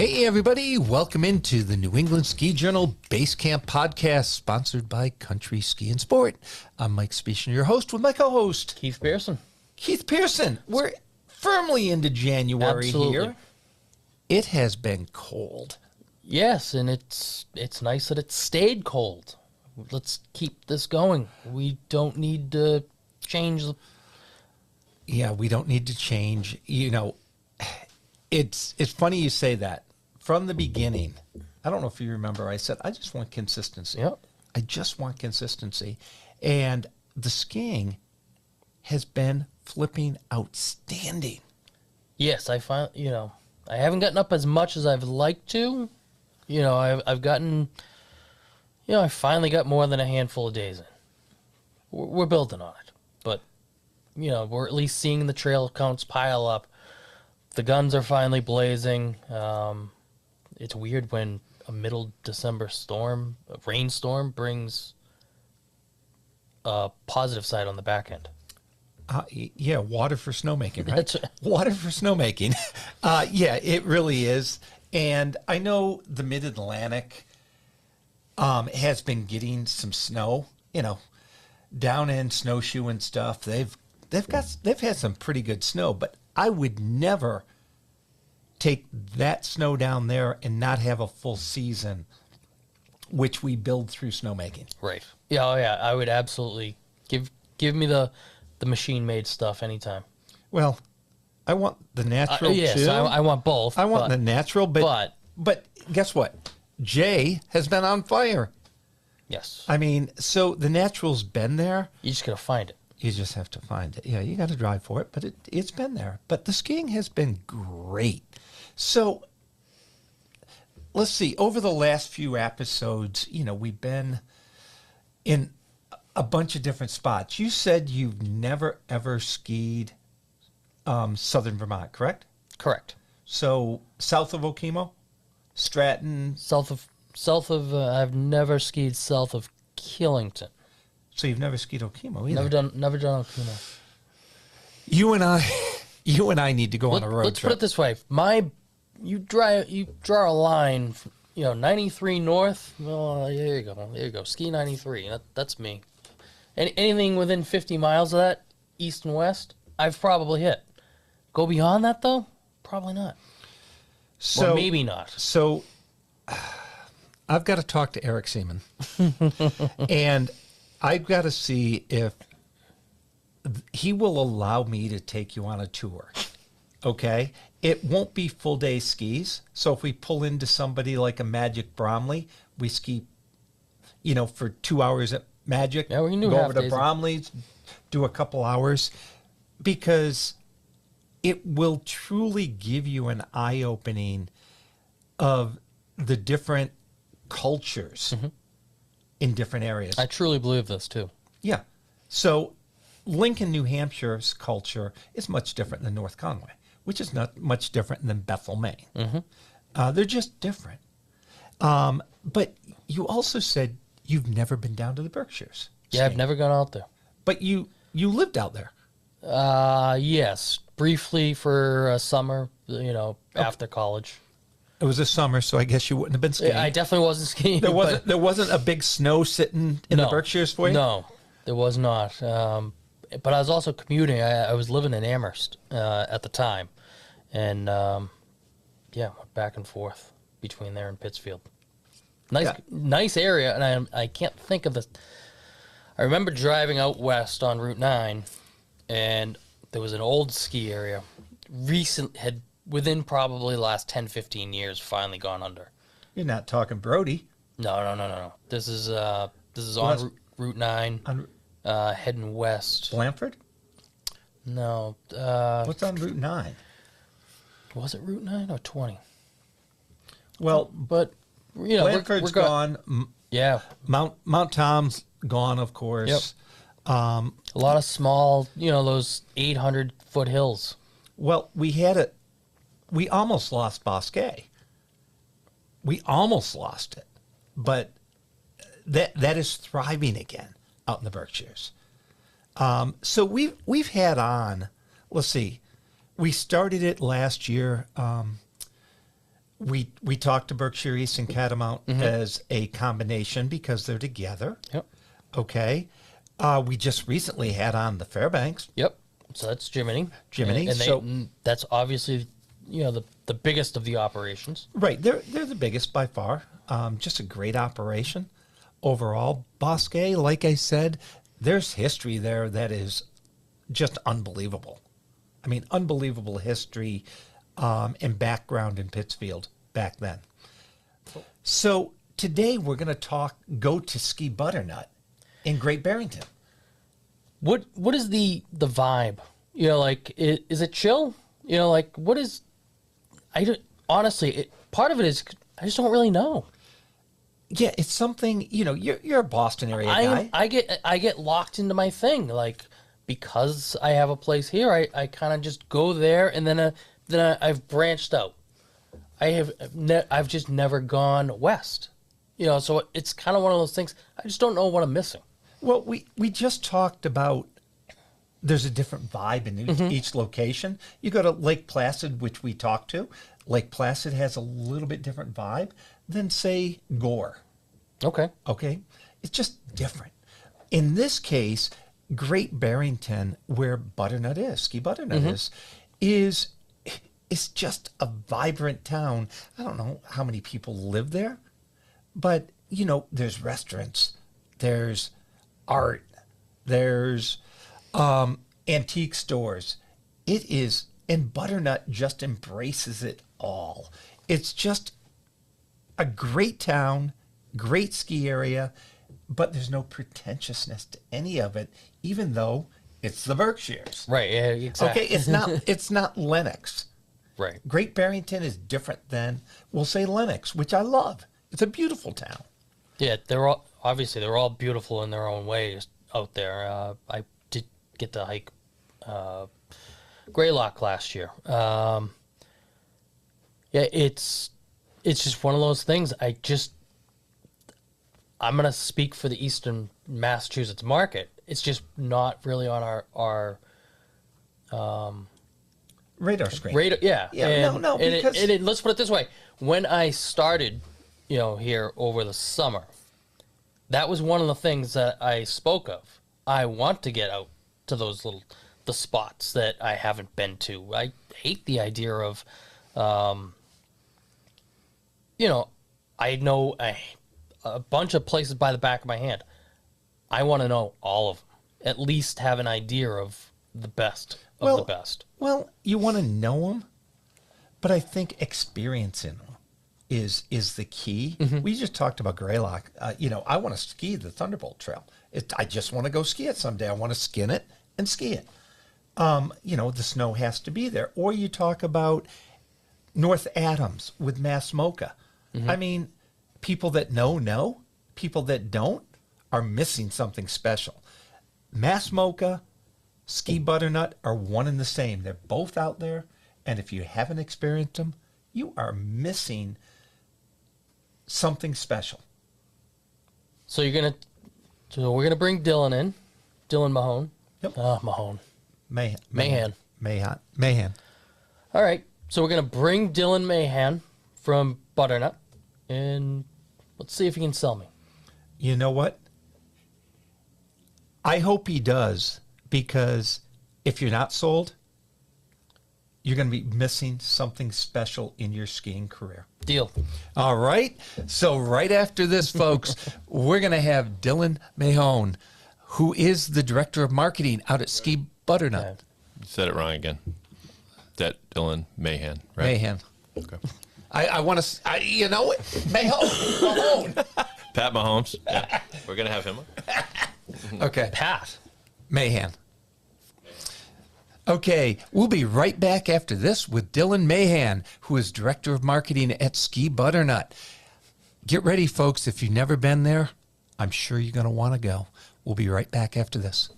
Hey, everybody. Welcome into the New England Ski Journal Basecamp podcast, sponsored by Country Ski and Sport. I'm Mike Spieshner, your host, with my co-host, Keith Pearson. Keith Pearson. We're firmly into January here. It has been cold. Yes, and it's nice that it stayed cold. Let's keep this going. We don't need to change. Yeah, we don't need to change. You know, it's funny you say that. From the beginning, I don't know if you remember, I said, I just want consistency. Yep. I just want consistency. And the skiing has been flipping outstanding. Yes, I haven't gotten up as much as I've liked to. I've gotten, I finally got more than a handful of days in. We're building on it. But, we're at least seeing the trail counts pile up. The guns are finally blazing. It's weird when a middle December storm, a rainstorm, brings a positive side on the back end. Yeah, water for snowmaking, right? That's right. Water for snowmaking. Yeah, it really is. And I know the Mid-Atlantic has been getting some snow, down in snowshoe and stuff. They've had some pretty good snow, but I would never take that snow down there and not have a full season, which we build through snowmaking. Right. Yeah, I would absolutely give me the machine-made stuff anytime. Well, I want the natural yes, too. I want both. I want the natural, but guess what? Jay has been on fire. Yes. I mean, so the natural's been there. You just got to find it. You just have to find it. Yeah, you got to drive for it, but it's been there. But the skiing has been great. So let's see. Over the last few episodes, we've been in a bunch of different spots. You said you've never, ever skied southern Vermont, correct? Correct. So south of Okemo, Stratton. South of I've never skied south of Killington. So you've never skied Okemo either. Never done Okemo. You and I need to go on a road Let's trip. put it this way: you draw a line, 93 north. Well, there you go. Ski 93. That's me. Anything within 50 miles of that, east and west, I've probably hit. Go beyond that though, probably not. Or maybe not. So I've got to talk to Eric Seaman, and I've got to see if he will allow me to take you on a tour. Okay? It won't be full day skis. So if we pull into somebody like a Magic Bromley, we ski, for 2 hours at Magic. Yeah, we can do go half over to days. Bromley's, do a couple hours, because it will truly give you an eye-opening of the different cultures in different areas. I truly believe this too. Yeah. So Lincoln, New Hampshire's culture is much different than North Conway, which is not much different than Bethel, Maine. They're just different. But you also said you've never been down to the Berkshires. Yeah, I've never gone out there. But you lived out there. Yes, briefly for a summer, after college. It was a summer, so I guess you wouldn't have been skiing. I definitely wasn't skiing. There wasn't a big snow sitting in the Berkshires for you? No, there was not. But I was also commuting. I was living in Amherst at the time. And, went back and forth between there and Pittsfield. Nice area, and I can't think of this. I remember driving out west on Route 9, and there was an old ski area. Within probably the last 10, 15 years, finally gone under. You're not talking Brody. No. This is on Route 9, heading west. Blanford? No. What's on Route 9? Was it Route 9 or 20? Well, but Blanford's we're gone. Yeah. Mount Tom's gone, of course. Yep. A lot of small, those 800-foot hills. Well, we almost lost Bosquet. We almost lost it. But that is thriving again out in the Berkshires. So we've had on, let's see, we started it last year We talked to Berkshire East and Catamount as a combination because they're together. Yep. Okay. We just recently had on the Fairbanks. Yep. So that's Jiminy. Jiminy. And that's obviously, the biggest of the operations. Right. They're the biggest by far. Just a great operation overall. Bosque, like I said, there's history there that is just unbelievable. I mean, unbelievable history and background in Pittsfield back then. So today we're going to go to Ski Butternut in Great Barrington. What is the vibe? Is it chill? What is? Honestly, part of it is I just don't really know. Yeah, it's something. You're a Boston area guy. I get locked into my thing, because I have a place here. I kind of just go there, and then I've branched out. I've just never gone west. So it's kind of one of those things. I just don't know what I'm missing. Well, we just talked about there's a different vibe in each location. You go to Lake Placid, which we talked to. Lake Placid has a little bit different vibe than, say, Gore. Okay. It's just different. In this case, Great Barrington, where Butternut is, Ski Butternut is just a vibrant town. I don't know how many people live there, but, there's restaurants, there's art, there's antique stores. And Butternut just embraces it all. It's just a great town, great ski area, but there's no pretentiousness to any of it, even though it's the Berkshires. Right, yeah, exactly. Okay, it's not Lenox. Right. Great Barrington is different than, we'll say, Lenox, which I love. It's a beautiful town. Yeah, they're all beautiful in their own ways out there. I did get to hike Greylock last year. It's just one of those things. I'm going to speak for the Eastern Massachusetts market. It's just not really on our radar screen. Yeah. Because let's put it this way. When I started, here over the summer, that was one of the things that I spoke of. I want to get out to the spots that I haven't been to. I hate the idea of, I know a bunch of places by the back of my hand. I want to know all of them. At least have an idea of the best of the best. Well, you want to know them, but I think experiencing them is the key. We just talked about Greylock. I want to ski the Thunderbolt Trail. I just want to go ski it someday. I want to skin it and ski it. The snow has to be there. Or you talk about North Adams with Mass Mocha. I mean, people that know. People that don't are missing something special. Mass Mocha, Ski Butternut are one and the same. They're both out there, and if you haven't experienced them, you are missing something special. So we're gonna bring Dillon in, Dillon Mahan. Yep. Mahan. Mahan. All right. So we're gonna bring Dillon Mahan from Butternut, and let's see if he can sell me. You know what? I hope he does, because if you're not sold, you're going to be missing something special in your skiing career. Deal. All right. So right after this, folks, we're going to have Dillon Mahan, who is the director of marketing out at Ski Butternut. You said it wrong again. That Dillon Mahan, right? Mahan. Okay. I want to, Mahan. Pat Mahomes. Yeah. We're going to have him on. Okay. Pat. Mahan. Okay, we'll be right back after this with Dillon Mahan, who is Director of Marketing at Ski Butternut. Get ready, folks. If you've never been there, I'm sure you're going to want to go. We'll be right back after this.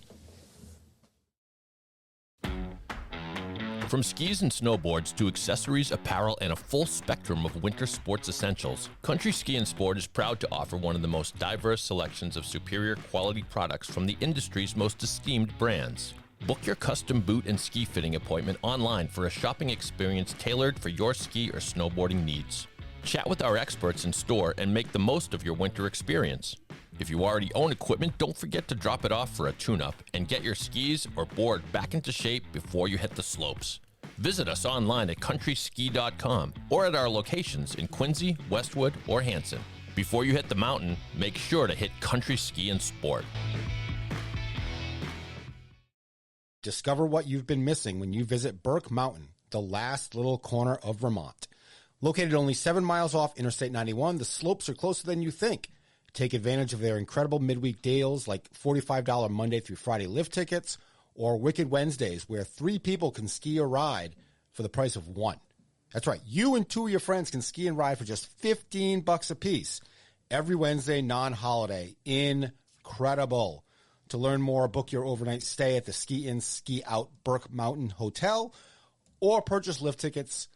From skis and snowboards to accessories, apparel, and a full spectrum of winter sports essentials, Country Ski and Sport is proud to offer one of the most diverse selections of superior quality products from the industry's most esteemed brands. Book your custom boot and ski fitting appointment online for a shopping experience tailored for your ski or snowboarding needs. Chat with our experts in store and make the most of your winter experience. If you already own equipment, don't forget to drop it off for a tune-up and get your skis or board back into shape before you hit the slopes. Visit us online at countryski.com or at our locations in Quincy, Westwood, or Hanson. Before you hit the mountain, make sure to hit Country Ski and Sport. Discover what you've been missing when you visit Burke Mountain, the last little corner of Vermont. Located only 7 miles off Interstate 91, the slopes are closer than you think. Take advantage of their incredible midweek deals like $45 Monday through Friday lift tickets or Wicked Wednesdays where 3 people can ski or ride for the price of 1. That's right. You and 2 of your friends can ski and ride for just $15 a piece every Wednesday, non-holiday. Incredible. To learn more, book your overnight stay at the Ski In, Ski Out Burke Mountain Hotel or purchase lift tickets.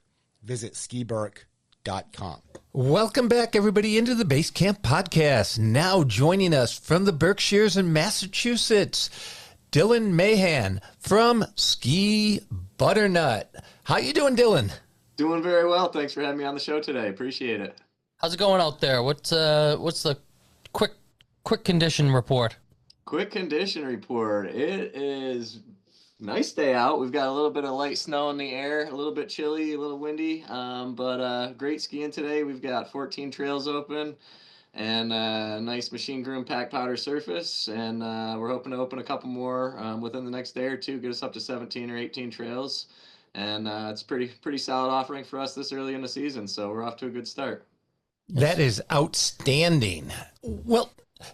Visit skiburke.com. Welcome back, everybody, into the Basecamp podcast. Now joining us from the Berkshires in Massachusetts, Dillon Mahan from Ski Butternut. How you doing, Dillon? Doing very well. Thanks for having me on the show today. Appreciate it. How's it going out there? What's the quick condition report? Quick condition report. It is nice day out. We've got a little bit of light snow in the air, a little bit chilly, a little windy, but great skiing today. We've got 14 trails open and a nice machine groom pack powder surface, and we're hoping to open a couple more within the next day or two, get us up to 17 or 18 trails, and it's pretty solid offering for us this early in the season, so we're off to a good start. That is outstanding. Well,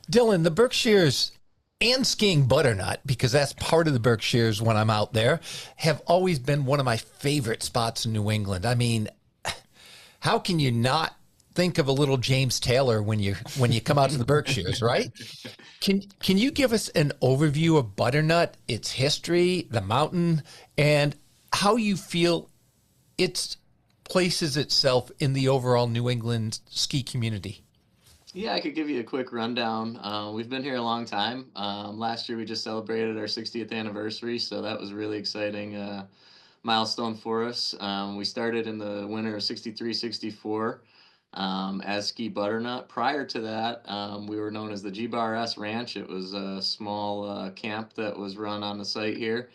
Dillon, the Berkshires and Skiing Butternut, because that's part of the Berkshires when I'm out there, have always been one of my favorite spots in New England. I mean, how can you not think of a little James Taylor when you come out to the Berkshires, right? Can you give us an overview of Butternut, its history, the mountain, and how you feel it places itself in the overall New England ski community? Yeah, I could give you a quick rundown. We've been here a long time. Last year we just celebrated our 60th anniversary, so that was a really exciting milestone for us. We started in the winter of 63, 64 as Ski Butternut. Prior to that, we were known as the G-Bar S Ranch. It was a small camp that was run on the site here.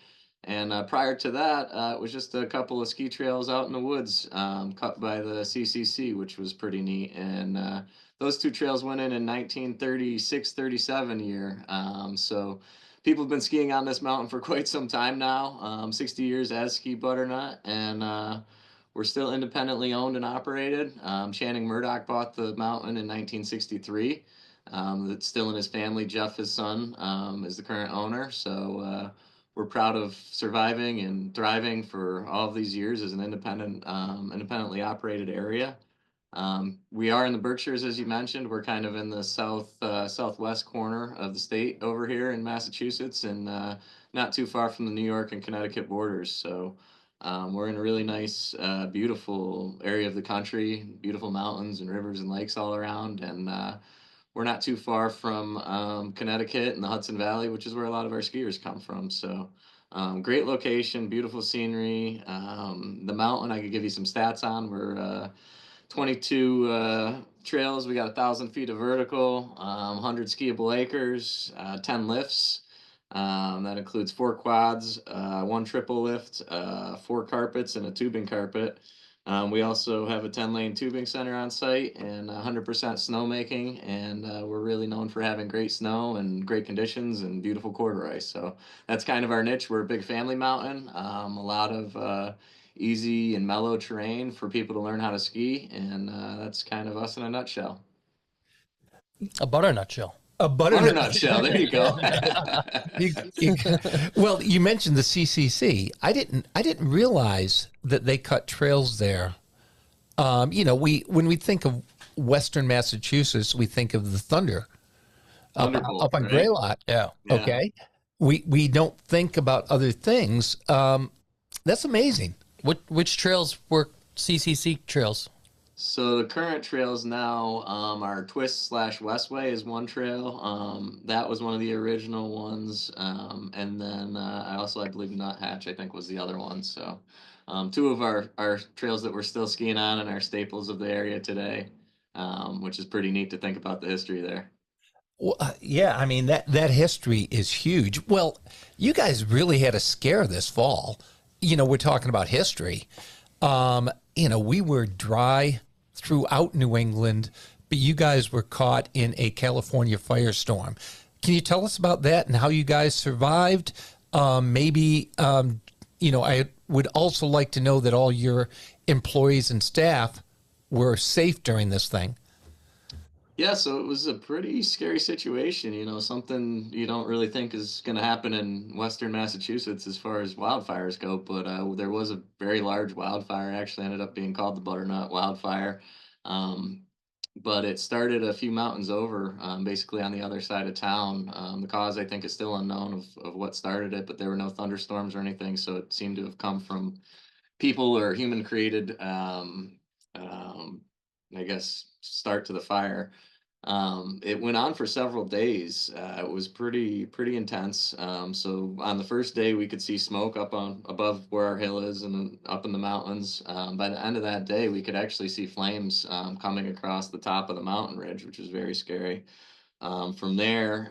And prior to that, it was just a couple of ski trails out in the woods cut by the CCC, which was pretty neat. And those 2 trails went in 1936, 37 year. So people have been skiing on this mountain for quite some time now, 60 years as Ski Butternut. And we're still independently owned and operated. Channing Murdoch bought the mountain in 1963. It's still in his family. Jeff, his son, is the current owner. So we're proud of surviving and thriving for all of these years as an independently operated area. We are in the Berkshires, as you mentioned. We're kind of in the southwest corner of the state over here in Massachusetts, and not too far from the New York and Connecticut borders. So we're in a really nice, beautiful area of the country, beautiful mountains and rivers and lakes all around, and we're not too far from Connecticut and the Hudson Valley, which is where a lot of our skiers come from. So great location, beautiful scenery. The mountain, I could give you some stats on. We're 22 trails. We got 1,000 feet of vertical, 100 skiable acres, 10 lifts. That includes 4 quads, 1 triple lift, 4 carpets, and a tubing carpet. We also have a 10-lane tubing center on site and 100% snowmaking, and we're really known for having great snow and great conditions and beautiful quarter ice. So that's kind of our niche. We're a big family mountain, a lot of easy and mellow terrain for people to learn how to ski, and that's kind of us in a nutshell. A butternut shell. A butternut shell. There you go. Well, you mentioned the CCC. I didn't realize that they cut trails there. When we think of Western Massachusetts, we think of the Thunder up on right? Greylock. Yeah. Okay. We don't think about other things. That's amazing. Which trails were CCC trails? So the current trails now are Twist slash Westway is one trail. That was one of the original ones, and then I also I believe Nuthatch I think was the other one. So two of our trails that we're still skiing on and are staples of the area today, which is pretty neat to think about the history there. Well, yeah, I mean that history is huge. Well, you guys really had a scare this fall. We're talking about history. We were dry throughout New England, but you guys were caught in a California firestorm. Can you tell us about that and how you guys survived? Maybe, I would also like to know that all your employees and staff were safe during this thing. Yeah, so it was a pretty scary situation, something you don't really think is going to happen in Western Massachusetts as far as wildfires go, but there was a very large wildfire, actually ended up being called the Butternut Wildfire. Um, but it started a few mountains over, basically on the other side of town. The cause, I think, is still unknown of what started it, but there were no thunderstorms or anything, so it seemed to have come from people or human created, um, I guess, start to the fire. It went on for several days. It was pretty intense. So on the first day, we could see smoke up on above where our hill is and then up in the mountains. By the end of that day, we could actually see flames coming across the top of the mountain ridge, which was very scary. From there,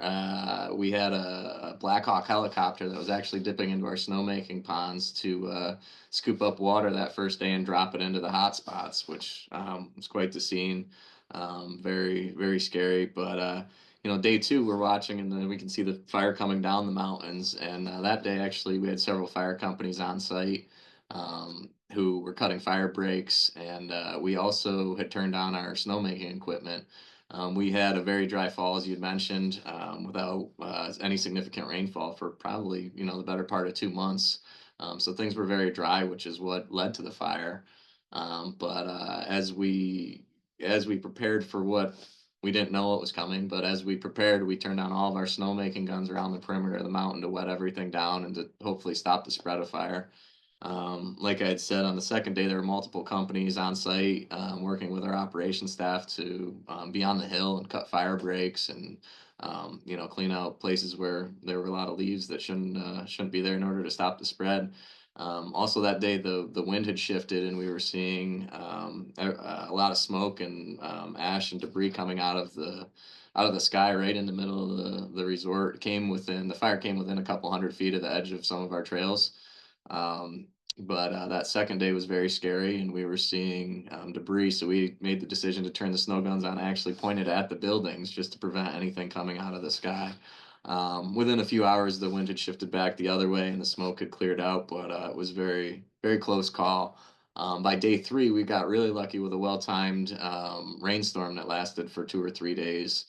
we had a Black Hawk helicopter that was actually dipping into our snowmaking ponds to scoop up water that first day and drop it into the hot spots, which was quite the scene. Very, very scary. But, day two, we're watching and then we can see the fire coming down the mountains. And that day, actually, we had several fire companies on site who were cutting fire breaks. And we also had turned on our snowmaking equipment. We had a very dry fall, as you'd mentioned, without any significant rainfall for probably, the better part of 2 months. So things were very dry, which is what led to the fire. But as we prepared for what we didn't know what was coming, but as we prepared, we turned on all of our snowmaking guns around the perimeter of the mountain to wet everything down and to hopefully stop the spread of fire. Like I had said, on the second day, there were multiple companies on site working with our operations staff to be on the hill and cut fire breaks and clean out places where there were a lot of leaves that shouldn't be there in order to stop the spread. Also that day, the wind had shifted and we were seeing a lot of smoke and ash and debris coming out of the sky right in the middle of the resort. The fire came within a couple 100 feet of the edge of some of our trails. Um, but that second day was very scary, and we were seeing debris. So we made the decision to turn the snow guns on, actually pointed at the buildings just to prevent anything coming out of the sky. Within a few hours, the wind had shifted back the other way, and the smoke had cleared out. But it was very, very close call. By day three, we got really lucky with a well-timed rainstorm that lasted for 2 or 3 days.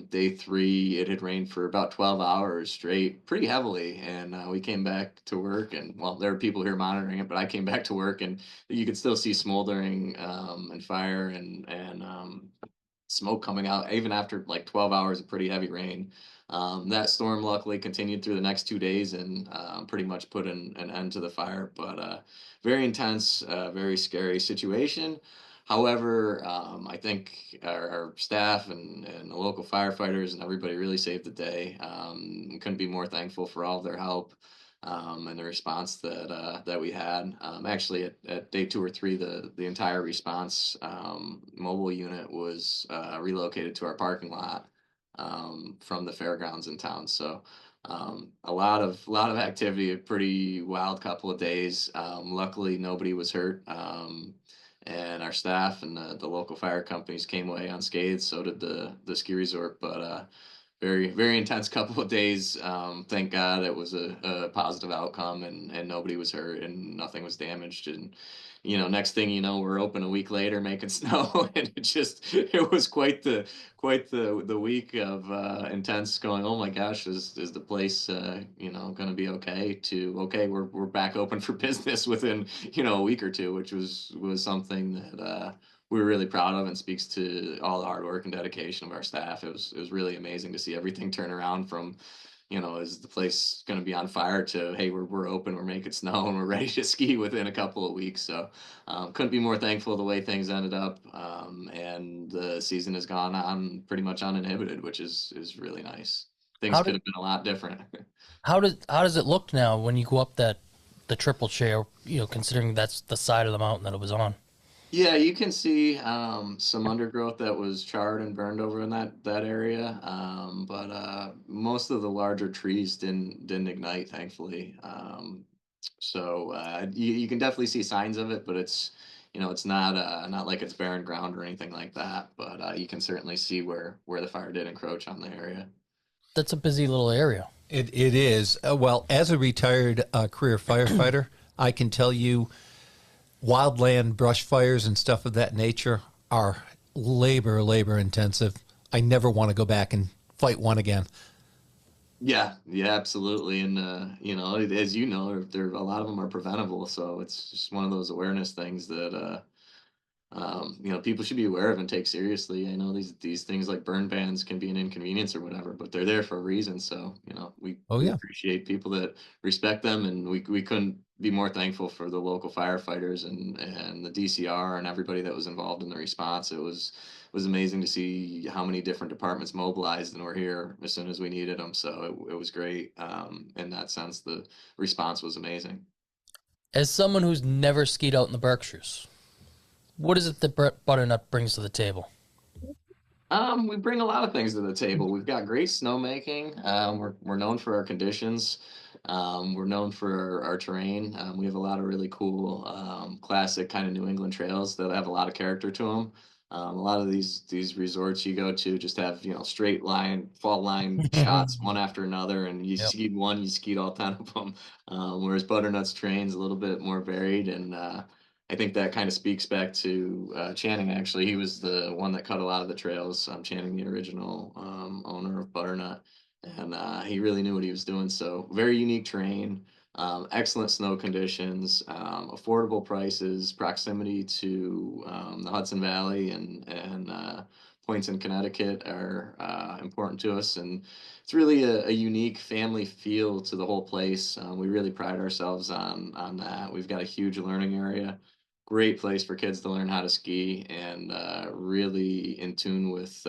Day three, it had rained for about 12 hours straight, pretty heavily. And we came back to work, and well, there were people here monitoring it, but I came back to work, and you could still see smoldering and fire and smoke coming out even after like 12 hours of pretty heavy rain. That storm luckily continued through the next 2 days and pretty much put an end to the fire. But very intense, very scary situation. However, I think our staff and the local firefighters and everybody really saved the day. We couldn't be more thankful for all of their help and the response that we had. Actually, at day two or three, the entire response mobile unit was relocated to our parking lot from the fairgrounds in town. So a lot of activity, a pretty wild couple of days. Luckily, nobody was hurt. And our staff and the local fire companies came away unscathed. So did the ski resort, but very very intense couple of days. Thank God it was a positive outcome and nobody was hurt and nothing was damaged. And next thing you know, we're open a week later making snow, and it was quite the week of intense going. Oh my gosh, is the place going to be okay? To okay, we're back open for business within a week or two, which was something that we were really proud of and speaks to all the hard work and dedication of our staff. It was really amazing to see everything turn around from is the place going to be on fire to, hey, we're open, we're making snow, and we're ready to ski within a couple of weeks. So couldn't be more thankful the way things ended up. And the season has gone on pretty much uninhibited, which is really nice. Things How could did have been a lot different. how does it look now when you go up the triple chair? Considering that's the side of the mountain that it was on. Yeah, you can see some undergrowth that was charred and burned over in that area, but most of the larger trees didn't ignite, thankfully. So you can definitely see signs of it, but it's not like it's barren ground or anything like that. But you can certainly see where the fire did encroach on the area. That's a busy little area. It is. Well, as a retired career firefighter, I can tell you wildland brush fires and stuff of that nature are labor intensive. I never want to go back and fight one again. Yeah, yeah, absolutely. And as you know, there a lot of them are preventable, so it's just one of those awareness things that people should be aware of and take seriously. I know these things like burn bans can be an inconvenience or whatever, but they're there for a reason. So, Oh we yeah. appreciate people that respect them, and we couldn't be more thankful for the local firefighters and the DCR and everybody that was involved in the response. It was amazing to see how many different departments mobilized and were here as soon as we needed them. So it was great. In that sense, the response was amazing. As someone who's never skied out in the Berkshires, what is it that Butternut brings to the table? We bring a lot of things to the table. We've got great snowmaking. We're known for our conditions. We're known for our terrain. We have a lot of really cool, classic kind of New England trails that have a lot of character to them. A lot of these resorts you go to just have straight line, fall line shots one after another, and you Yep. skied one, you skied all 10 of them. Whereas Butternut's terrain's a little bit more varied, and I think that kind of speaks back to Channing. Actually, he was the one that cut a lot of the trails. Channing, the original owner of Butternut, and he really knew what he was doing. So very unique terrain, excellent snow conditions, affordable prices, proximity to the Hudson Valley and points in Connecticut are important to us, and it's really a unique family feel to the whole place. We really pride ourselves on that. We've got a huge learning area, great place for kids to learn how to ski, and really in tune with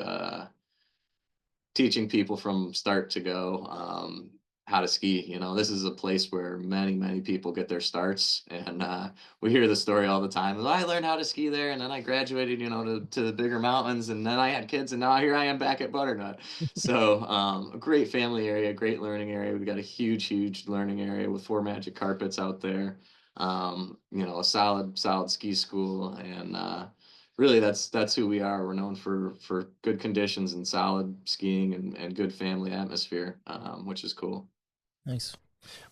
teaching people from start to go how to ski. This is a place where many people get their starts, and we hear the story all the time. I learned how to ski there, and then I graduated, to the bigger mountains, and then I had kids, and now here I am back at Butternut. So a great family area, great learning area. We've got a huge learning area with 4 magic carpets out there. A solid ski school, and really that's who we are. We're known for good conditions and solid skiing and good family atmosphere, which is cool. Nice.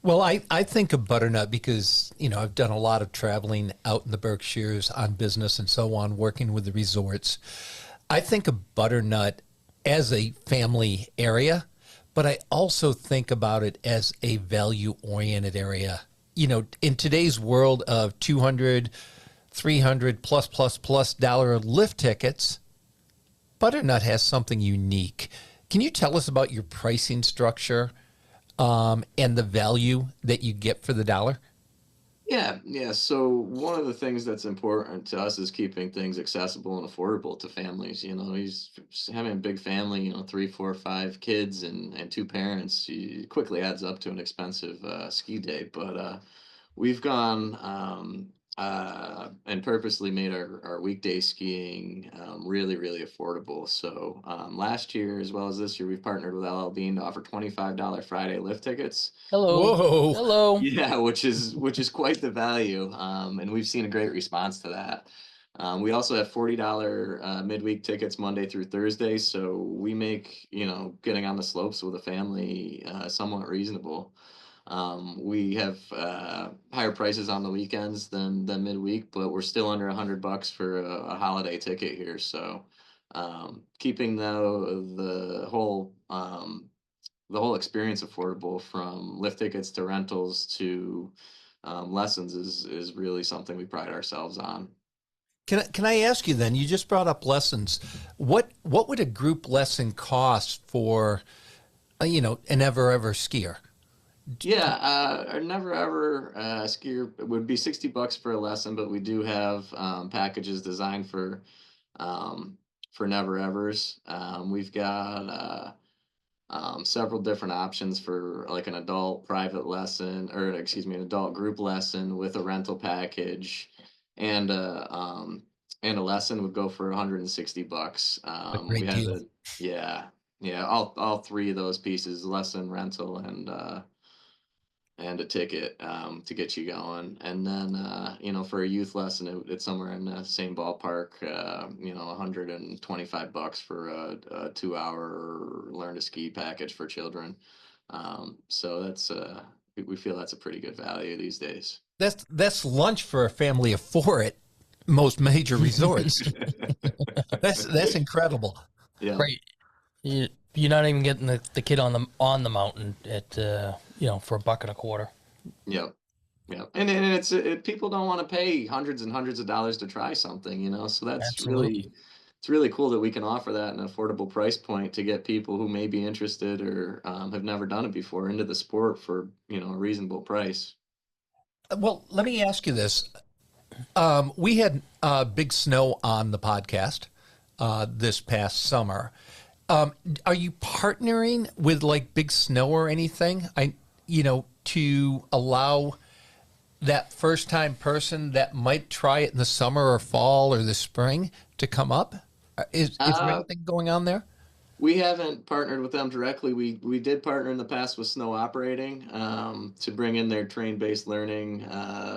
Well, I think of Butternut because, I've done a lot of traveling out in the Berkshires on business and so on, working with the resorts. I think of Butternut as a family area, but I also think about it as a value-oriented area. In today's world of 200, 300 plus dollar lift tickets, Butternut has something unique. Can you tell us about your pricing structure and the value that you get for the dollar? Yeah. So one of the things that's important to us is keeping things accessible and affordable to families. He's having a big family, 3, 4, 5 kids and 2 parents. It quickly adds up to an expensive ski day. But we've gone and purposely made our weekday skiing really affordable. So last year, as well as this year, we've partnered with LL Bean to offer $25 Friday lift tickets. Hello. Whoa. Hello. Yeah, which is quite the value, and we've seen a great response to that. We also have $40 midweek tickets Monday through Thursday, so we make getting on the slopes with a family somewhat reasonable. We have higher prices on the weekends than midweek, but we're still under $100 for a holiday ticket here. So keeping the whole experience affordable, from lift tickets to rentals to lessons, is really something we pride ourselves on. Can I ask you then? You just brought up lessons. What would a group lesson cost for an ever skier? Yeah, our never ever skier would be $60 for a lesson, but we do have packages designed for never evers. We've got several different options for like an adult private lesson, or excuse me, an adult group lesson with a rental package, and a lesson would go for $160. A We great have deal. yeah, all three of those pieces, lesson, rental, and a ticket to get you going. And then, for a youth lesson, it's somewhere in the same ballpark, $125 for a 2 hour learn to ski package for children. So we feel that's a pretty good value these days. That's lunch for a family of four at most major resorts. That's incredible. Yeah. Right. You're not even getting the kid on the mountain at for a buck and a quarter. Yep. Yeah, and people don't want to pay hundreds and hundreds of dollars to try something, so Absolutely. it's really cool that we can offer that at an affordable price point to get people who may be interested or have never done it before into the sport for a reasonable price. Well, let me ask you this. We had big snow on the podcast this past summer. Are you partnering with like Big Snow or anything? To allow that first time person that might try it in the summer or fall or the spring to come up? Is there anything going on there? We haven't partnered with them directly. We did partner in the past with Snow Operating to bring in their train-based learning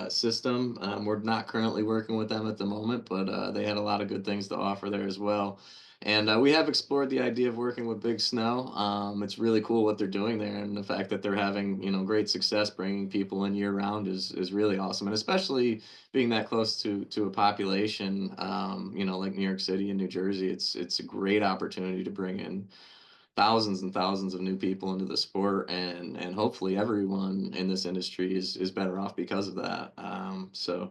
system. We're not currently working with them at the moment, but they had a lot of good things to offer there as well. And we have explored the idea of working with Big Snow. It's really cool what they're doing there, and the fact that they're having great success bringing people in year round is really awesome, and especially being that close to a population, like New York City and New Jersey, it's a great opportunity to bring in thousands and thousands of new people into the sport, and hopefully everyone in this industry is better off because of that. So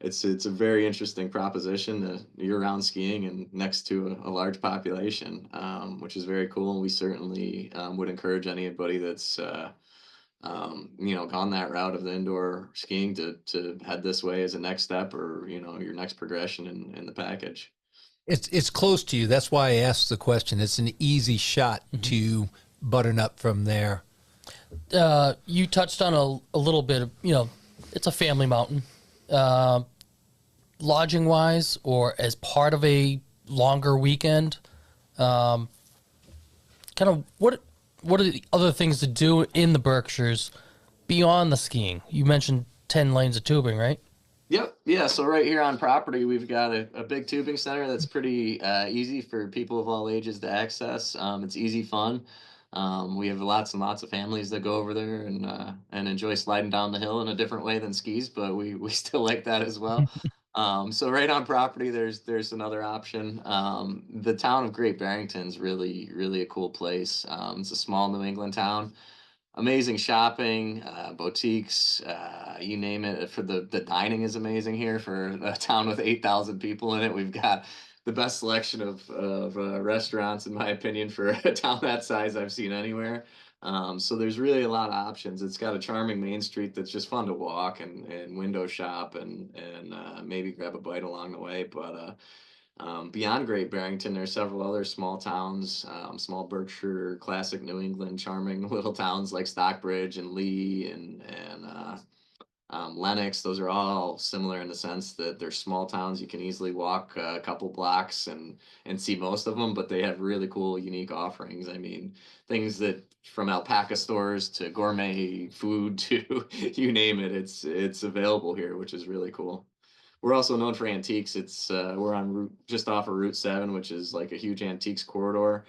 it's a very interesting proposition to year-round skiing and next to a large population, which is very cool. And we certainly would encourage anybody that's gone that route of the indoor skiing to head this way as a next step, or your next progression in the package. It's close to you. That's why I asked the question. It's an easy shot to Butternut from there. You touched on a little bit of, it's a family mountain. Lodging wise, or as part of a longer weekend, kind of what are the other things to do in the Berkshires beyond the skiing? You mentioned 10 lanes of tubing, right? Yep. Yeah. So right here on property, we've got a big tubing center that's pretty easy for people of all ages to access. It's easy fun. We have lots and lots of families that go over there and enjoy sliding down the hill in a different way than skis, but we still like that as well. So right on property, there's another option. The town of Great Barrington's really, really a cool place. It's a small New England town. Amazing shopping, boutiques, you name it. For the dining is amazing here for a town with 8,000 people in it. We've got the best selection of restaurants, in my opinion, for a town that size I've seen anywhere. So there's really a lot of options. It's got a charming main street that's just fun to walk and window shop and maybe grab a bite along the way. But beyond Great Barrington, there's several other small towns, small Berkshire, classic New England, charming little towns like Stockbridge and Lee and Lenox. Those are all similar in the sense that they're small towns. You can easily walk a couple blocks and see most of them, but they have really cool, unique offerings. I mean, things that from alpaca stores to gourmet food to you name it, it's available here, which is really cool. We're also known for antiques. We're on just off of Route 7, which is like a huge antiques corridor.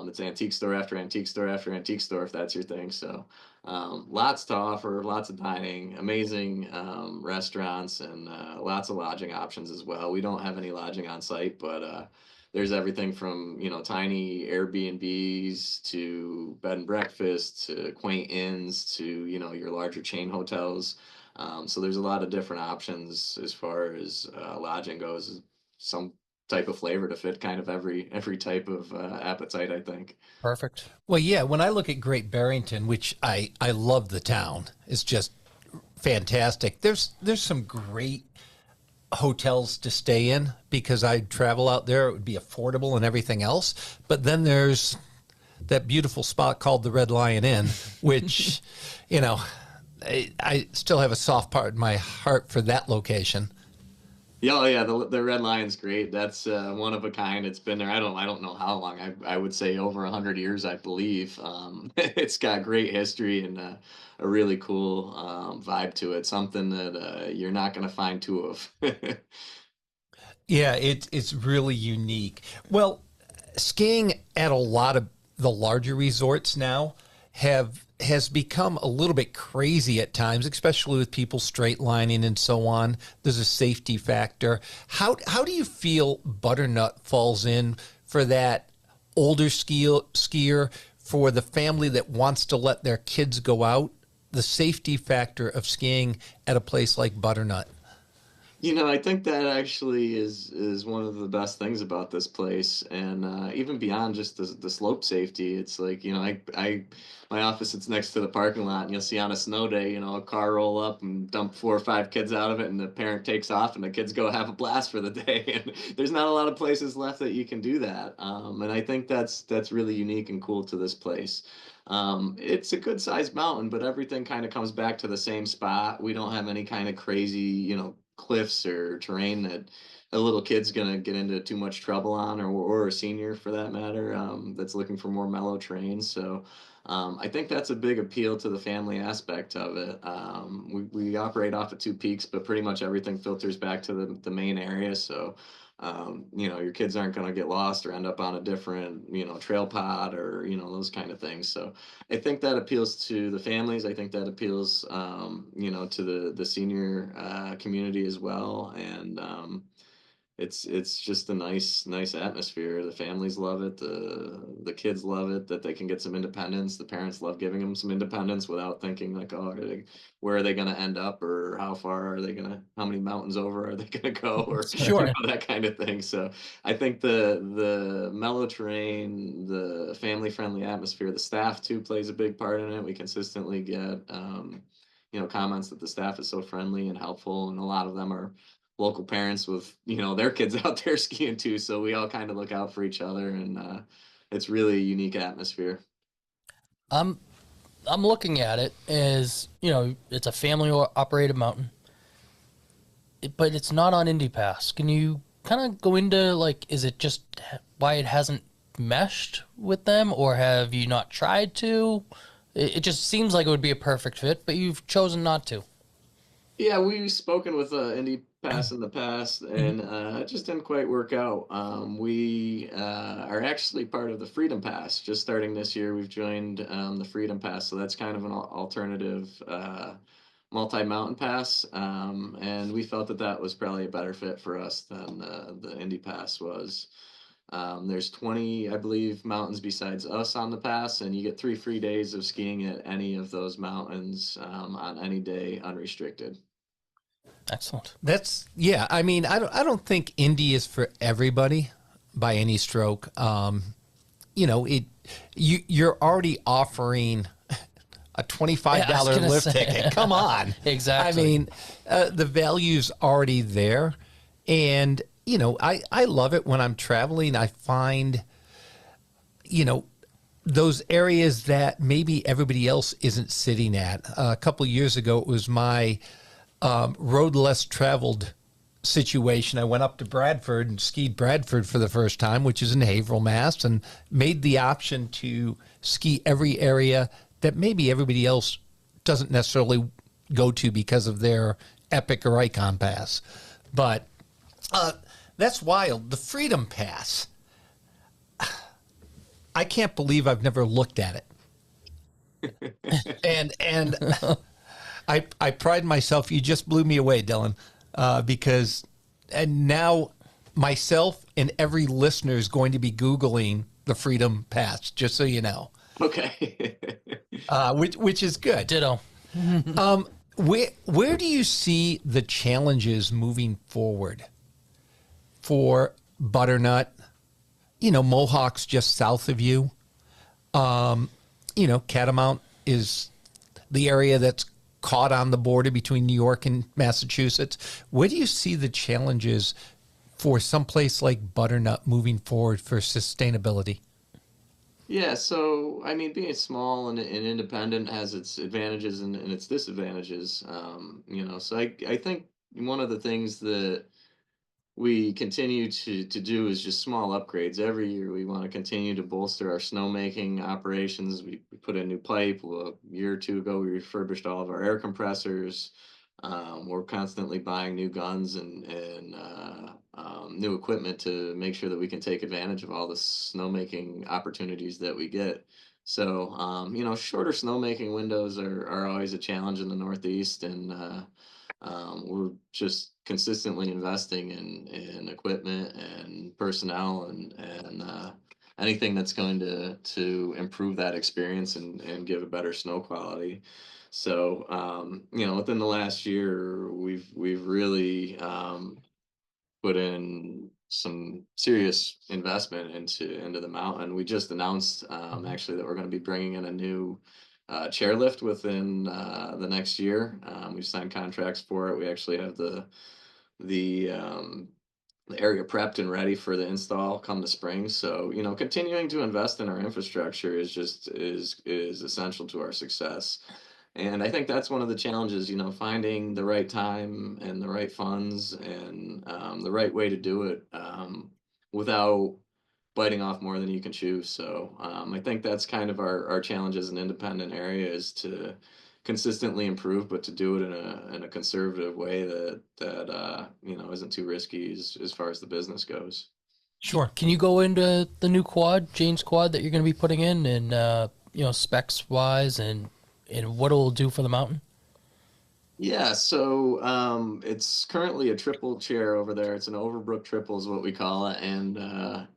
It's antique store after antique store after antique store, if that's your thing. So lots to offer, lots of dining, amazing restaurants, and lots of lodging options as well. We don't have any lodging on site, but there's everything from tiny Airbnbs to bed and breakfast to quaint inns to your larger chain hotels. So there's a lot of different options as far as lodging goes. Some type of flavor to fit kind of every type of appetite, I think. Perfect. Well, yeah, when I look at Great Barrington, which I love the town, it's just fantastic. There's some great hotels to stay in because I travel out there. It would be affordable and everything else. But then there's that beautiful spot called the Red Lion Inn, which, you know, I still have a soft part in my heart for that location. Yeah, oh yeah, the Red Lion's great. That's one of a kind. It's been there. I don't know how long. I would say over 100 years, I believe. It's got great history and a really cool vibe to it. Something that you're not going to find two of. Yeah, it's really unique. Well, skiing at a lot of the larger resorts now has become a little bit crazy at times, especially with people straight lining and so on. There's a safety factor. How do you feel Butternut falls in for that older skier, for the family that wants to let their kids go out, the safety factor of skiing at a place like Butternut? You know, I think that actually is one of the best things about this place, and even beyond just the slope safety, it's like, you know, I my office sits next to the parking lot, and you'll see on a snow day, you know, a car roll up and dump 4 or 5 kids out of it, and the parent takes off, and the kids go have a blast for the day. And there's not a lot of places left that you can do that, and I think that's really unique and cool to this place. It's a good sized mountain, but everything kind of comes back to the same spot. We don't have any kind of crazy, you know, cliffs or terrain that a little kid's gonna get into too much trouble on, or a senior for that matter, that's looking for more mellow terrain. So I think that's a big appeal to the family aspect of it. We operate off of 2 peaks, but pretty much everything filters back to the main area. So you know, your kids aren't going to get lost or end up on a different, you know, trail pod or, you know, those kind of things. So I think that appeals to the families. I think that appeals, you know, to the senior community as well. And it's just a nice atmosphere. The families love it. The kids love it, that they can get some independence. The parents love giving them some independence without thinking like, oh, where are they going to end up, or how many mountains over are they going to go, or Sure. you know, that kind of thing. So I think the mellow terrain, the family friendly atmosphere, the staff too plays a big part in it. We consistently get you know, comments that the staff is so friendly and helpful, and a lot of them are local parents with, you know, their kids out there skiing too. So we all kind of look out for each other, and it's really a unique atmosphere. I'm looking at it as, you know, it's a family operated mountain, but it's not on Indy Pass. Can you kind of go into, like, is it just why it hasn't meshed with them, or have you not tried to? It just seems like it would be a perfect fit, but you've chosen not to. Yeah, we've spoken with Indy Pass in the past, and it just didn't quite work out. We are actually part of the Freedom Pass. Just starting this year, we've joined the Freedom Pass, so that's kind of an alternative multi-mountain pass, and we felt that was probably a better fit for us than the Indy Pass was. There's 20, I believe, mountains besides us on the pass, and you get 3 free days of skiing at any of those mountains on any day, unrestricted. Excellent. Yeah. I mean, I don't think Indy is for everybody by any stroke. You know, you're already offering a $25 lift ticket. Come on. Exactly. I mean, the value's already there, and you know, I love it when I'm traveling. I find, you know, those areas that maybe everybody else isn't sitting at. A couple of years ago, it was my road less traveled situation. I went up to Bradford and skied Bradford for the first time, which is in Haverhill, Mass, and made the option to ski every area that maybe everybody else doesn't necessarily go to because of their Epic or Icon Pass. But that's wild. The Freedom Pass. I can't believe I've never looked at it. and I pride myself. You just blew me away, Dillon, because now myself and every listener is going to be Googling the Freedom Pass, just so you know. Okay. Which is good. Ditto. Where do you see the challenges moving forward for Butternut, Mohawk's just south of you. Catamount is the area that's caught on the border between New York and Massachusetts. Where do you see the challenges for someplace like Butternut moving forward for sustainability? Yeah, so I mean, being small and independent has its advantages and its disadvantages. So I think one of the things that we continue to do is just small upgrades every year. We want to continue to bolster our snowmaking operations. We put in new pipe. Well, a year or two ago, we refurbished all of our air compressors. We're constantly buying new guns and new equipment to make sure that we can take advantage of all the snowmaking opportunities that we get. So, shorter snowmaking windows are always a challenge in the Northeast, and we're just consistently investing in equipment and personnel and anything that's going to improve that experience and give a better snow quality. So, within the last year, we've really put in some serious investment into the mountain. We just announced actually that we're going to be bringing in a new chairlift within the next year. We've signed contracts for it. We actually have the um, the area prepped and ready for the install come the spring. So, continuing to invest in our infrastructure is essential to our success. And I think that's one of the challenges, finding the right time and the right funds and the right way to do it without biting off more than you can chew. So I think that's kind of our challenge as an independent area is to consistently improve, but to do it in a conservative way that isn't too risky as far as the business goes. Sure. Can you go into the new quad, Jane's quad, that you're going to be putting in, and specs wise, and what it'll do for the mountain? Yeah, so it's currently a triple chair over there. It's an Overbrook triple is what we call it, and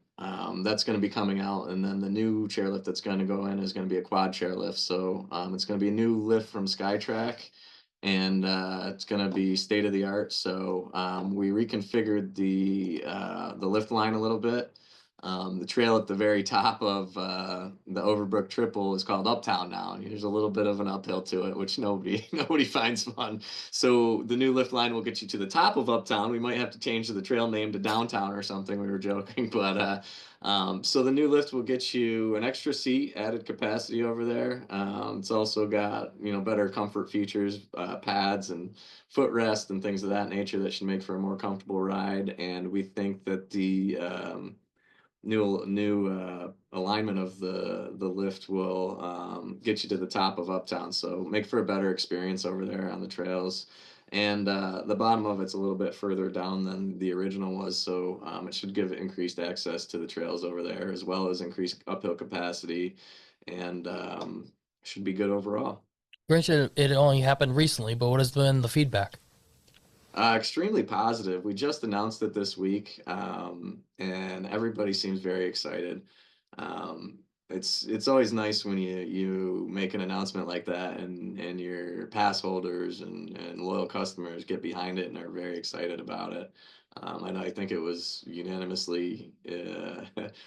that's going to be coming out. And then the new chairlift that's going to go in is going to be a quad chairlift. So it's going to be a new lift from Skytrack, and it's going to be state of the art. So we reconfigured the lift line a little bit. The trail at the very top of the Overbrook Triple is called Uptown now. And there's a little bit of an uphill to it, which nobody nobody finds fun. So the new lift line will get you to the top of Uptown. We might have to change the trail name to Downtown or something. We were joking, but so the new lift will get you an extra seat, added capacity over there. It's also got better comfort features, pads and footrest and things of that nature that should make for a more comfortable ride. And we think that the new alignment of the lift will get you to the top of Uptown, so make for a better experience over there on the trails. And the bottom of it's a little bit further down than the original was, so it should give increased access to the trails over there, as well as increased uphill capacity, and should be good overall. Granted, it only happened recently, but what has been the feedback? Extremely positive. We just announced it this week, and everybody seems very excited. It's always nice when you make an announcement like that, and your pass holders and loyal customers get behind it and are very excited about it. And I think it was unanimously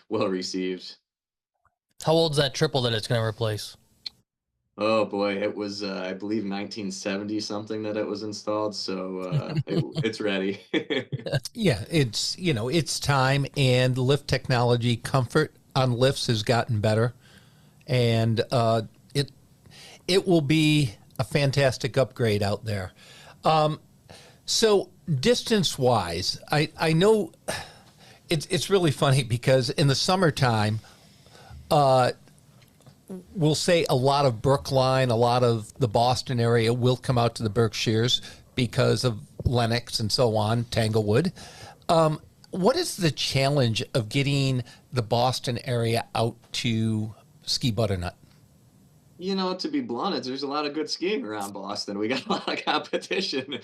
well received. How old's that triple that it's going to replace? Oh boy, it was I believe 1970 something that it was installed, so it's ready. Yeah, it's time, and lift technology, comfort on lifts has gotten better, and it will be a fantastic upgrade out there. So distance wise, I know it's really funny because in the summertime, we'll say a lot of Brookline, a lot of the Boston area will come out to the Berkshires because of Lennox and so on, Tanglewood. What is the challenge of getting the Boston area out to Ski Butternut? To be blunt, there's a lot of good skiing around Boston. We got a lot of competition.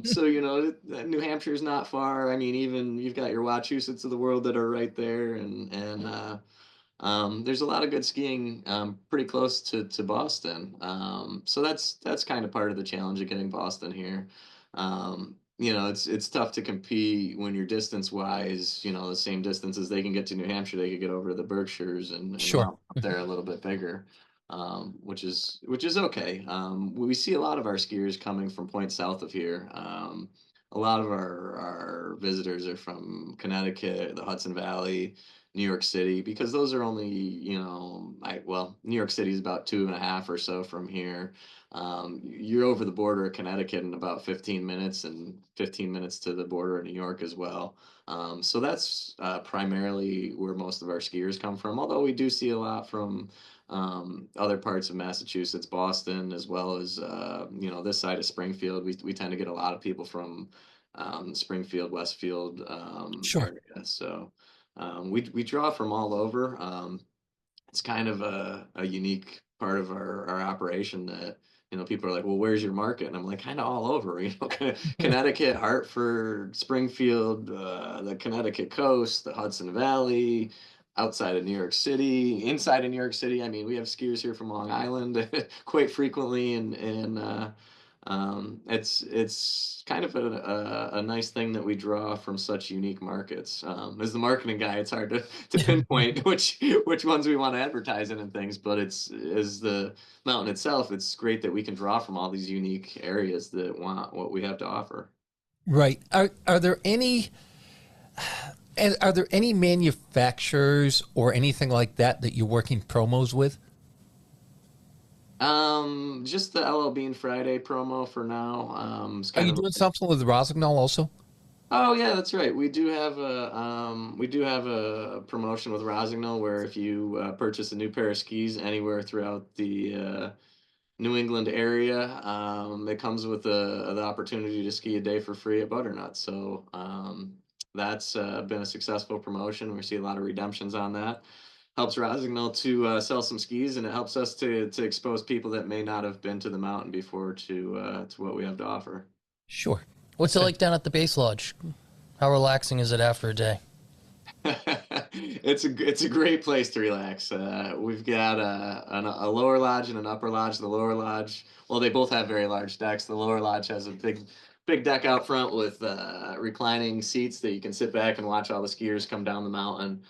So, New Hampshire's not far. I mean, even you've got your Wachusetts of the world that are right there, and there's a lot of good skiing pretty close to Boston. So that's kind of part of the challenge of getting Boston here. it's tough to compete when you're distance wise, the same distance as they can get to New Hampshire, they could get over to the Berkshires and Sure. mount up there a little bit bigger, which is okay. We see a lot of our skiers coming from points south of here. A lot of our visitors are from Connecticut, the Hudson Valley, New York City, because those are only, New York City is about 2.5 or so from here. You're over the border of Connecticut in about 15 minutes, and 15 minutes to the border of New York as well. So that's primarily where most of our skiers come from, although we do see a lot from other parts of Massachusetts, Boston, as well as, this side of Springfield. We tend to get a lot of people from Springfield, Westfield Sure. area. So we draw from all over. It's kind of a unique part of our operation that people are like, well, where's your market? And I'm like, kind of all over, Connecticut, Hartford, Springfield, the Connecticut coast, the Hudson Valley, outside of New York City, inside of New York City. I mean, we have skiers here from Long Island quite frequently, and it's kind of a nice thing that we draw from such unique markets. As the marketing guy, it's hard to pinpoint which ones we want to advertise in and things, but it's as the mountain itself, it's great that we can draw from all these unique areas that want what we have to offer. Right. Are there any manufacturers or anything like that that you're working promos with? Just the LL Bean Friday promo for now. Are you doing something with Rosignol also? Oh yeah, that's right. We do have a promotion with Rosignol where if you purchase a new pair of skis anywhere throughout the New England area, it comes with the opportunity to ski a day for free at Butternut. So that's been a successful promotion. We see a lot of redemptions on that. Helps Rosignol to sell some skis, and it helps us to expose people that may not have been to the mountain before to what we have to offer. Sure. What's it like down at the base lodge? How relaxing is it after a day? It's a great place to relax. We've got a lower lodge and an upper lodge. The lower lodge, well, they both have very large decks. The lower lodge has a big deck out front with reclining seats that you can sit back and watch all the skiers come down the mountain.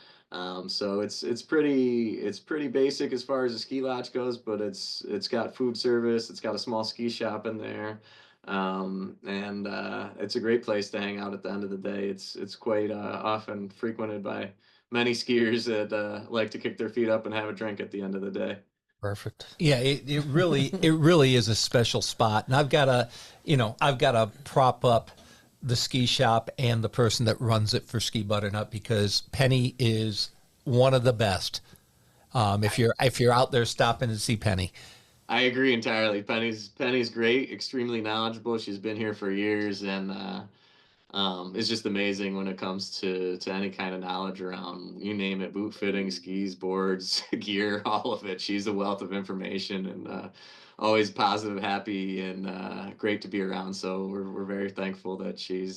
So it's pretty basic as far as the ski lodge goes, but it's got food service. It's got a small ski shop in there. And it's a great place to hang out at the end of the day. It's quite often frequented by many skiers that like to kick their feet up and have a drink at the end of the day. Perfect. Yeah, it really is a special spot. And I've got to prop up the ski shop and the person that runs it for Ski Butternut, because Penny is one of the best. If you're out there stopping to see Penny. I agree entirely. Penny's great, extremely knowledgeable. She's been here for years, and it's just amazing when it comes to any kind of knowledge around, you name it, boot fitting, skis, boards, gear, all of it. She's a wealth of information, and always positive, happy, and great to be around. So we're very thankful that she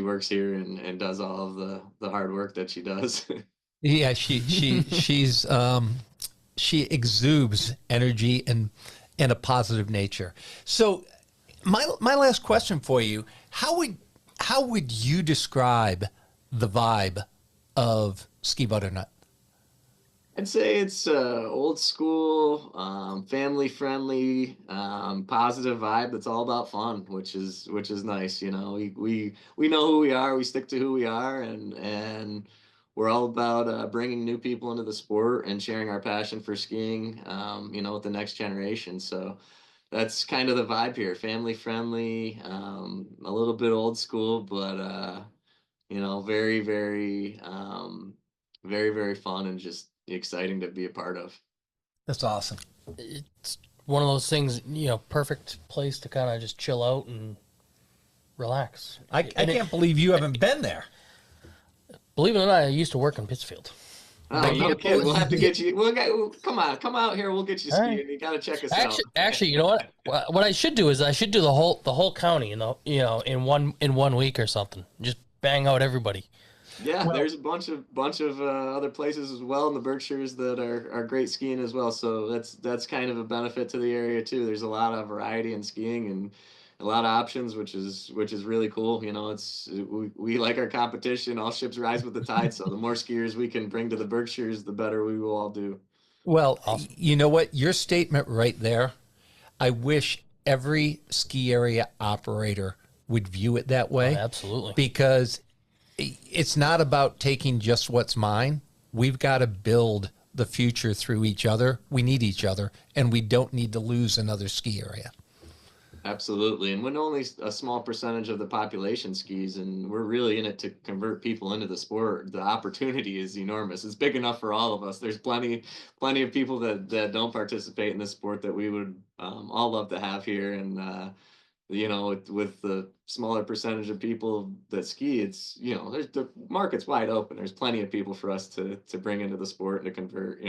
works here and does all of the hard work that she does. Yeah, she exudes energy and a positive nature. So my last question for you, how would you describe the vibe of Ski Butternut? I'd say it's old school, family friendly, positive vibe that's all about fun, which is nice. We know who we are, we stick to who we are, and we're all about bringing new people into the sport and sharing our passion for skiing, with the next generation. So that's kind of the vibe here, family friendly, a little bit old school, but very, very, very, very fun and just exciting to be a part of. That's awesome. It's one of those things, perfect place to kind of just chill out and relax. I can't believe you haven't been there. Believe it or not, I used to work in Pittsfield. Oh, no kidding. We'll have to get you. Come out here. We'll get you skiing. Right. You got to check us out. Actually, you know what? What I should do is I should do the whole county in one week or something. Just bang out everybody. Yeah, there's a bunch of other places as well in the Berkshires that are great skiing as well. So that's kind of a benefit to the area too. There's a lot of variety in skiing, a lot of options, which is really cool. We like our competition. All ships rise with the tide. So the more skiers we can bring to the Berkshires, the better we will all do. Well, Awesome. you know what? Your statement right there, I wish every ski area operator would view it that way. Oh, absolutely. Because it's not about taking just what's mine. We've got to build the future through each other. We need each other, and we don't need to lose another ski area. Absolutely. And when only a small percentage of the population skis, and we're really in it to convert people into the sport, the opportunity is enormous. It's big enough for all of us. There's plenty of people that don't participate in the sport that we would all love to have here. And, with the smaller percentage of people that ski, it's, there's the market's wide open. There's plenty of people for us to bring into the sport and to convert.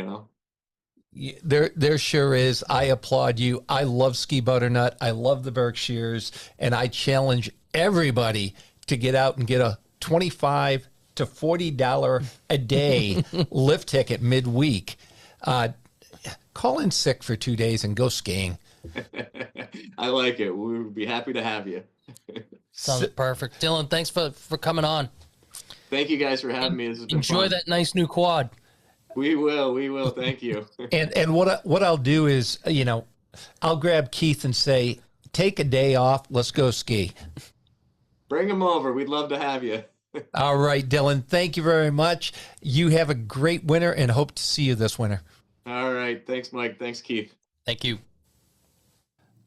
There sure is. I applaud you. I love Ski Butternut. I love the Berkshires, and I challenge everybody to get out and get a $25 to $40 a day lift ticket midweek. Call in sick for 2 days and go skiing. I like it. We would be happy to have you. Sounds perfect. Dillon, thanks for coming on. Thank you guys for having me. This has been Enjoy fun. that nice new quad. We will. Thank you. And what I'll do is, I'll grab Keith and say, take a day off. Let's go ski. Bring them over. We'd love to have you. All right, Dillon. Thank you very much. You have a great winter and hope to see you this winter. All right. Thanks, Mike. Thanks, Keith. Thank you.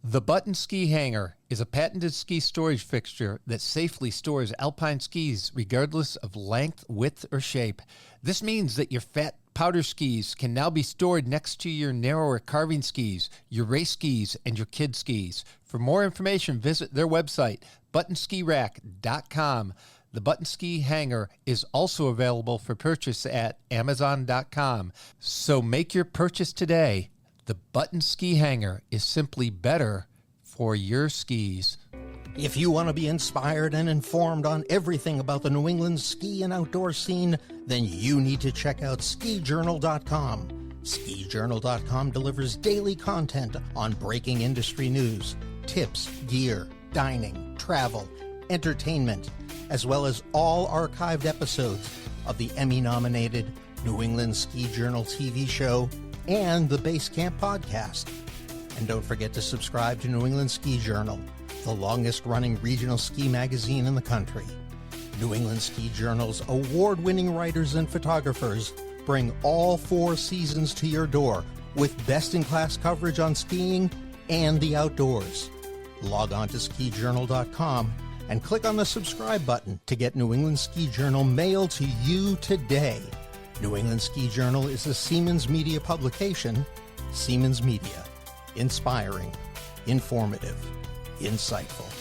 The Button Ski Hanger is a patented ski storage fixture that safely stores alpine skis regardless of length, width, or shape. This means that your fat powder skis can now be stored next to your narrower carving skis, your race skis, and your kid skis. For more information, visit their website, buttonskirack.com. The Button Ski Hanger is also available for purchase at amazon.com. So make your purchase today. The Button Ski Hanger is simply better for your skis. If you want to be inspired and informed on everything about the New England ski and outdoor scene, then you need to check out skijournal.com. Skijournal.com delivers daily content on breaking industry news, tips, gear, dining, travel, entertainment, as well as all archived episodes of the Emmy-nominated New England Ski Journal TV show and the Basecamp podcast. And don't forget to subscribe to New England Ski Journal, the longest-running regional ski magazine in the country. New England Ski Journal's award-winning writers and photographers bring all 4 seasons to your door with best-in-class coverage on skiing and the outdoors. Log on to skijournal.com and click on the subscribe button to get New England Ski Journal mailed to you today. New England Ski Journal is a Siemens Media publication. Siemens Media. Inspiring. Informative. Insightful.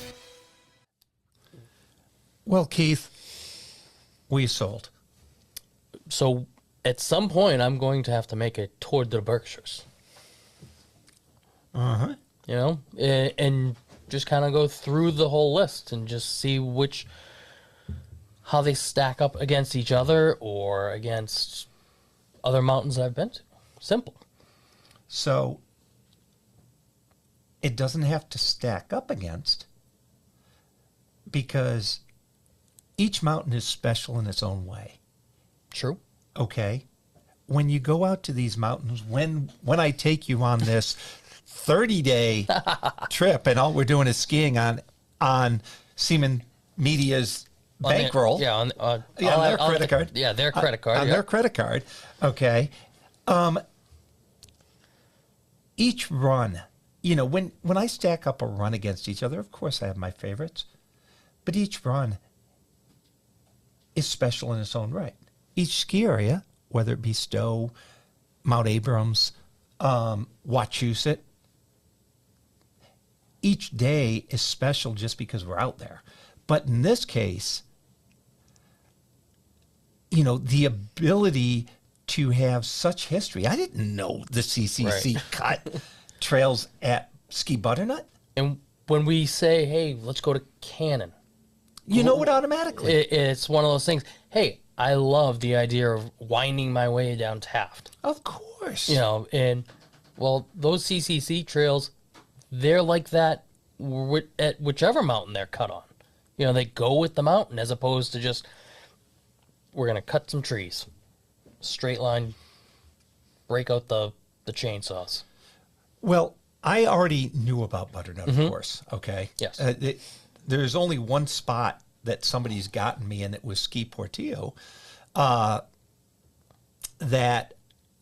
Well, Keith, we sold. So at some point, I'm going to have to make a tour to the Berkshires. Uh-huh. And just kind of go through the whole list and just see how they stack up against each other or against other mountains I've been to. Simple. So it doesn't have to stack up against, because each mountain is special in its own way. True. Okay? When you go out to these mountains, when I take you on this 30-day trip and all we're doing is skiing on Siemens Media's bankroll. On their credit card. Yeah, their credit card. On their credit card. Okay. Each run, when I stack up a run against each other, of course I have my favorites, but each run is special in its own right. Each ski area, whether it be Stowe, Mount Abrams, Wachusett, each day is special just because we're out there. But in this case, the ability to have such history. I didn't know the CCC cut trails at Ski Butternut. And when we say, hey, let's go to Cannon, you know it automatically. It's one of those things. Hey, I love the idea of winding my way down Taft. Of course. And those CCC trails, they're like that at whichever mountain they're cut on. You know, they go with the mountain as opposed to just, we're going to cut some trees. Straight line, break out the chainsaws. Well, I already knew about Butternut, of course, okay? Yes. There's only one spot that somebody's gotten me, and it was Ski Portillo, that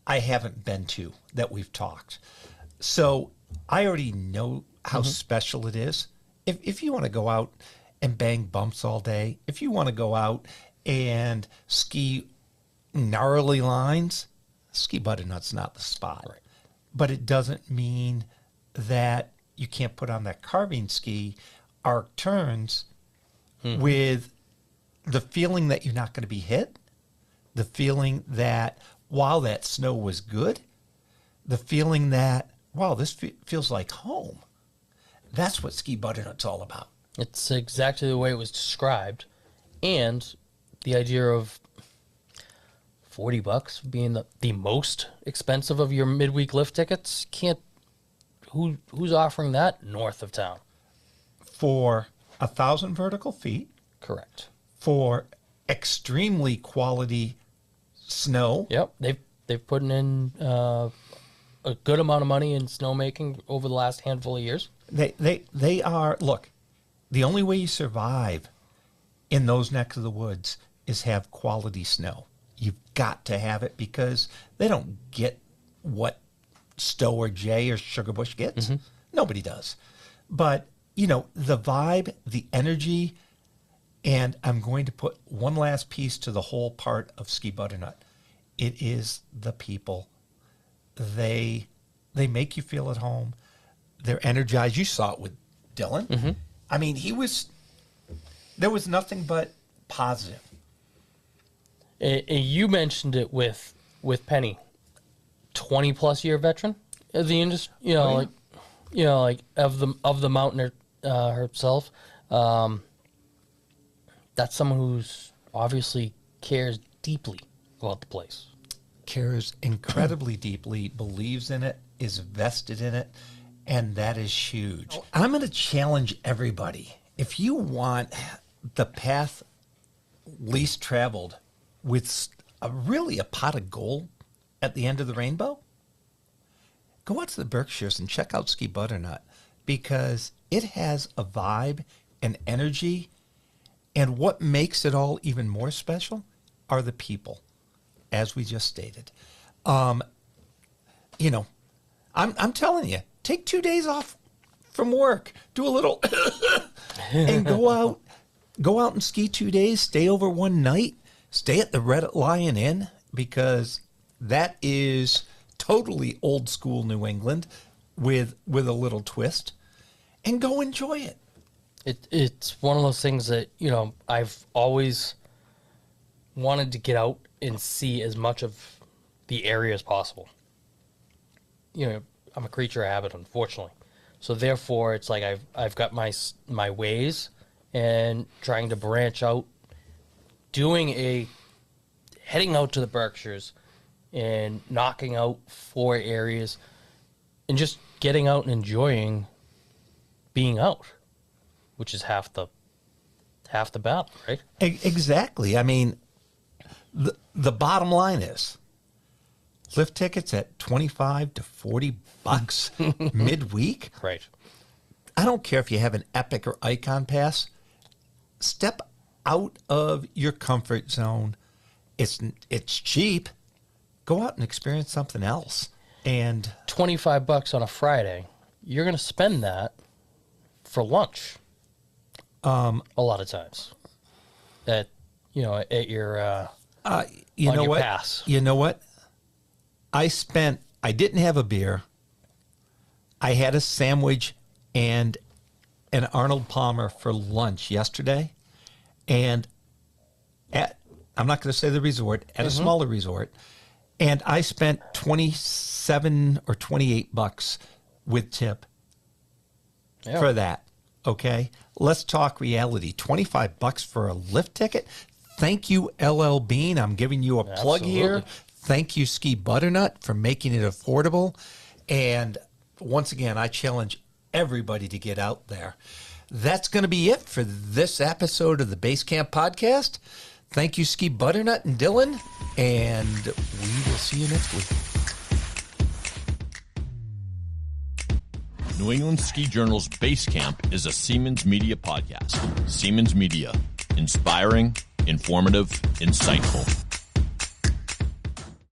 I haven't been to, that we've talked. So I already know how special it is. If you want to go out and bang bumps all day, if you want to go out and ski gnarly lines, Ski Butternut's not the spot. Right. But it doesn't mean that you can't put on that carbine ski, arc turns, with the feeling that you're not going to be hit, the feeling that, wow, that snow was good, the feeling that, wow, this feels like home. That's what Ski Butternut's all about. It's exactly the way it was described. And the idea of $40 being the most expensive of your midweek lift tickets, who's offering that north of town? For 1,000 vertical feet, Correct. for extremely quality snow. Yep, they've put in a good amount of money in snowmaking over the last handful of years. They are, look, the only way you survive in those necks of the woods is have quality snow. You've got to have it because they don't get what Stowe or Jay or Sugarbush gets. Nobody does. But, you know, the vibe, the energy, and I'm going to put one last piece to the whole part of Ski Butternut. It is the people. They make you feel at home. They're energized. You saw it with Dillon. I mean, there was nothing but positive. You mentioned it with Penny, 20+ year veteran of the industry. Like of the mountainer herself. That's someone who's obviously cares deeply about the place. Cares incredibly deeply, believes in it, is vested in it, and that is huge. I'm going to challenge everybody. If you want the path least traveled with really a pot of gold at the end of the rainbow, go out to the Berkshires and check out Ski Butternut because it has a vibe and energy, and what makes it all even more special are the people, as we just stated. You know, I'm telling you, take 2 days off from work, do a little, and go out and ski 2 days, stay over one night, stay at the Red Lion Inn, because that is totally old school New England with a little twist, and go enjoy it. It's one of those things that, you know, I've always wanted to get out and see as much of the area as possible. You know, I'm a creature of habit, unfortunately. So therefore, it's like I've got my ways and trying to branch out, heading out to the Berkshires and knocking out 4 areas and just getting out and enjoying being out, which is half the battle, right? Exactly. I mean, the bottom line is lift tickets at $25 to $40 midweek. Right. I don't care if you have an Epic or Icon pass. Step out of your comfort zone. It's cheap. Go out and experience something else. And $25 on a Friday, you're going to spend that for lunch. A lot of times, at your you know what? pass. You know what? I didn't have a beer. I had a sandwich and an Arnold Palmer for lunch yesterday, and I'm not going to say the resort, at a smaller resort, and I spent $27 or $28 with tip for that. Okay, let's talk reality. $25 for a lift ticket. Thank you, LL Bean. I'm giving you a plug here. Thank you, Ski Butternut, for making it affordable. And once again, I challenge everybody to get out there. That's going to be it for this episode of the Basecamp podcast. Thank you, Ski Butternut and Dillon, and we will see you next week. New England Ski Journal's Basecamp is a Siemens Media podcast. Siemens Media. Inspiring, informative, insightful.